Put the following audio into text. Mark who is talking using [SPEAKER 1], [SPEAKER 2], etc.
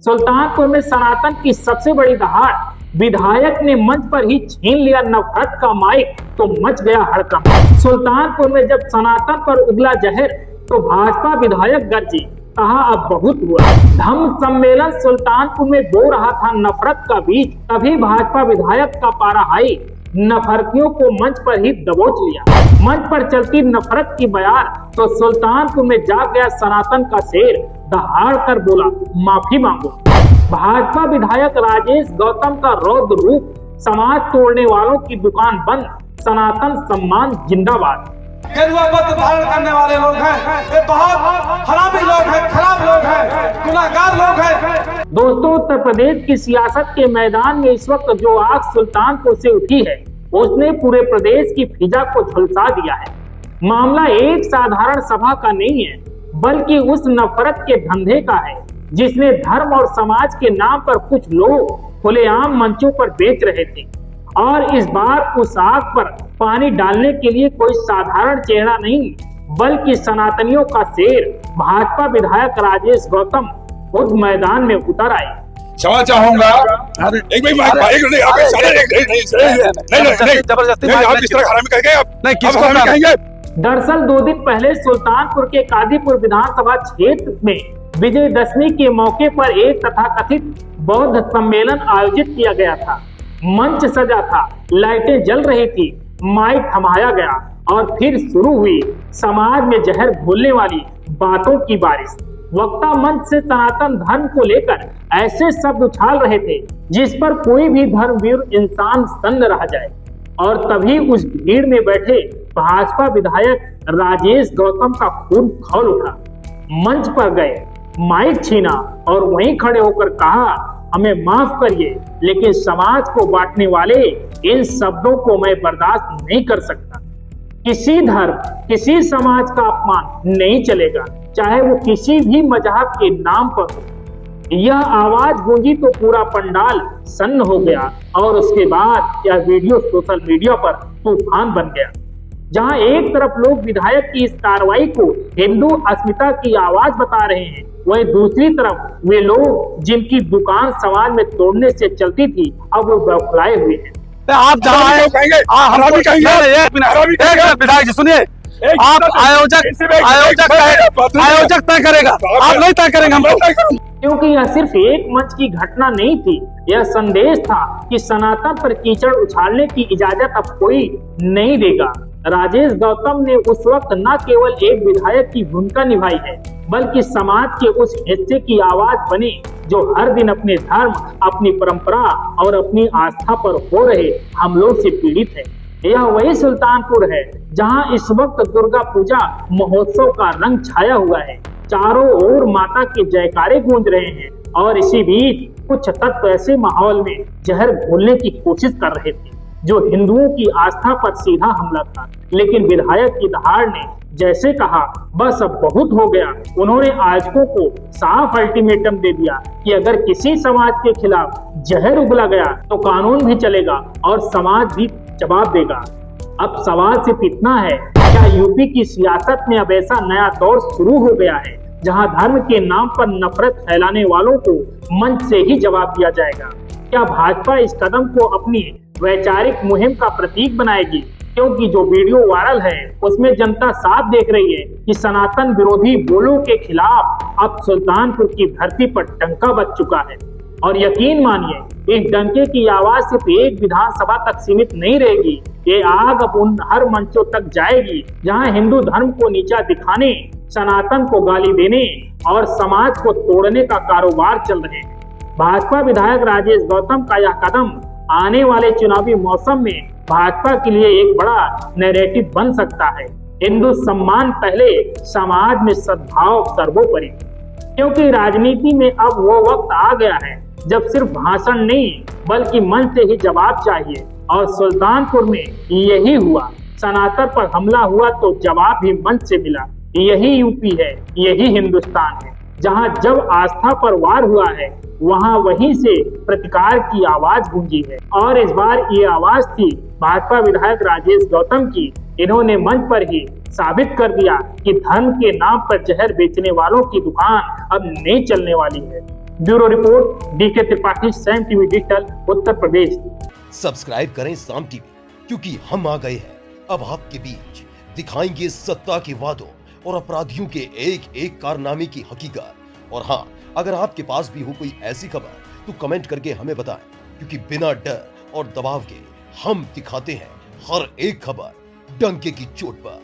[SPEAKER 1] सुल्तानपुर में सनातन की सबसे बड़ी दहाड़, विधायक ने मंच पर ही छीन लिया नफरत का माइक तो मच गया हड़कंप। सुल्तानपुर में जब सनातन पर उगला जहर तो भाजपा विधायक गरजे, कहा अब बहुत हुआ। धम्म सम्मेलन सुल्तानपुर में बो रहा था नफरत का बीज, तभी भाजपा विधायक का पारा हाई, नफरतियों को मंच पर ही दबोच लिया। मंच पर चलती नफरत की बयार तो सुल्तानपुर में जाग गया सनातन का शेर, दहाड़ कर बोला माफी मांगो। भाजपा विधायक राजेश गौतम का रौद्र रूप, समाज तोड़ने वालों की दुकान बंद, सनातन सम्मान जिंदाबाद।
[SPEAKER 2] गेरुआ वस्त्र धारण करने वाले लोग हैं, ये बहुत हरामी लोग हैं, खराब लोग हैं, गुनाहगार लोग हैं।
[SPEAKER 1] दोस्तों, उत्तर प्रदेश की सियासत के मैदान में इस वक्त जो आग सुल्तानपुर से उठी है, उसने पूरे प्रदेश की फिजा को झुलसा दिया है। मामला एक साधारण सभा का नहीं है, बल्कि उस नफरत के धंधे का है जिसने धर्म और समाज के नाम पर कुछ लोग खुलेआम मंचों पर बेच रहे थे। और इस बार उस आग पर पानी डालने के लिए कोई साधारण चेहरा नहीं, बल्कि सनातनियों का शेर भाजपा विधायक राजेश गौतम खुद मैदान में उतर आए।
[SPEAKER 3] क्षमा चाहूंगा, एक मिनट
[SPEAKER 1] दरअसल 2 दिन पहले सुल्तानपुर के कादीपुर विधानसभा क्षेत्र में विजयदशमी के मौके पर एक तथाकथित बौद्ध सम्मेलन आयोजित किया गया था। मंच सजा था, लाइटें जल रही थी, माइक थमाया गया और फिर शुरू हुई समाज में जहर घोलने वाली बातों की बारिश। वक्ता मंच से सनातन धर्म को लेकर ऐसे शब्द उछाल रहे थे जिस पर कोई भी धर्मवीर इंसान सन्न रह जाए। और तभी उस भीड़ में बैठे भाजपा विधायक राजेश गौतम का खून खौल उठा। मंच पर गए, माइक छीना और वहीं खड़े होकर कहा, हमें माफ करिए, लेकिन समाज को बांटने वाले इन शब्दों को मैं बर्दाश्त नहीं कर सकता। किसी धर्म, किसी समाज का अपमान नहीं चलेगा, चाहे वो किसी भी मजहब के नाम पर हो। यह आवाज गूंजी तो पूरा पंडाल सन्न हो गया और उसके बाद यह वीडियो सोशल मीडिया पर तूफान बन गया। जहां एक तरफ लोग विधायक की इस कार्रवाई को हिंदू अस्मिता की आवाज बता रहे हैं, वहीं दूसरी तरफ वे लोग जिनकी दुकान समाज में तोड़ने से चलती थी, अब वो बौखलाए हुए हैं।
[SPEAKER 4] आप जहाँ विधायक जी सुनिए, आप आयोजक तय करेगा, आप नहीं तय करेंगे हम।
[SPEAKER 1] क्योंकि यह सिर्फ एक मंच की घटना नहीं थी, यह संदेश था कि सनातन पर कीचड़ उछालने की इजाजत अब कोई नहीं देगा। राजेश गौतम ने उस वक्त न केवल एक विधायक की भूमिका निभाई है, बल्कि समाज के उस हिस्से की आवाज बने जो हर दिन अपने धर्म, अपनी परंपरा और अपनी आस्था पर हो रहे हमलों से पीड़ित है। यह वही सुल्तानपुर है जहां इस वक्त दुर्गा पूजा महोत्सव का रंग छाया हुआ है। चारों ओर माता के जयकारे गूंज रहे हैं और इसी बीच कुछ तत्व ऐसे माहौल में जहर घोलने की कोशिश कर रहे थे जो हिंदुओं की आस्था पर सीधा हमला था। लेकिन विधायक की दहाड़ ने जैसे कहा बस अब बहुत हो गया, उन्होंने आयोजकों को साफ अल्टीमेटम दे दिया कि अगर किसी समाज के खिलाफ जहर उगला गया तो कानून भी चलेगा और समाज भी जवाब देगा। अब सवाल सिर्फ इतना है, क्या यूपी की सियासत में अब ऐसा नया दौर शुरू हो गया है जहां धर्म के नाम पर नफरत फैलाने वालों को मंच से ही जवाब दिया जाएगा? क्या भाजपा इस कदम को अपनी वैचारिक मुहिम का प्रतीक बनाएगी? क्योंकि जो वीडियो वायरल है उसमें जनता साफ देख रही है कि सनातन विरोधी बोलों के खिलाफ अब सुल्तानपुर की धरती पर डंका बज चुका है। और यकीन मानिए, इस डंके की आवाज सिर्फ एक विधानसभा तक सीमित नहीं रहेगी, ये आग अब उन हर मंचों तक जाएगी जहां हिंदू धर्म को नीचा दिखाने, सनातन को गाली देने और समाज को तोड़ने का कारोबार चल रहे हैं। भाजपा विधायक राजेश गौतम का यह कदम आने वाले चुनावी मौसम में भाजपा के लिए एक बड़ा नैरेटिव बन सकता है। हिंदू सम्मान पहले, समाज में सद्भाव सर्वोपरि। क्योंकि राजनीति में अब वो वक्त आ गया है जब सिर्फ भाषण नहीं बल्कि मन से ही जवाब चाहिए। और सुल्तानपुर में यही हुआ। सनातन पर हमला हुआ तो जवाब भी मंच से मिला। यही यूपी है, यही हिंदुस्तान है जहां जब आस्था पर वार हुआ है वहां वहीं से प्रतिकार की आवाज गूंजी है। और इस बार ये आवाज थी भाजपा विधायक राजेश गौतम की। इन्होंने मंच पर ही साबित कर दिया कि धर्म के नाम पर जहर बेचने वालों की दुकान अब नहीं चलने वाली है। Bureau report DK Tripathi, Saam TV digital, Uttar Pradesh.
[SPEAKER 5] Subscribe करें साम टीवी, क्योंकि हम आ गए हैं अब आपके बीच, दिखाएंगे सत्ता के वादों और अपराधियों के एक एक कारनामे की हकीकत। और हाँ, अगर आपके पास भी हो कोई ऐसी खबर तो कमेंट करके हमें बताएं, क्योंकि बिना डर और दबाव के हम दिखाते हैं हर एक खबर डंके की चोट पर।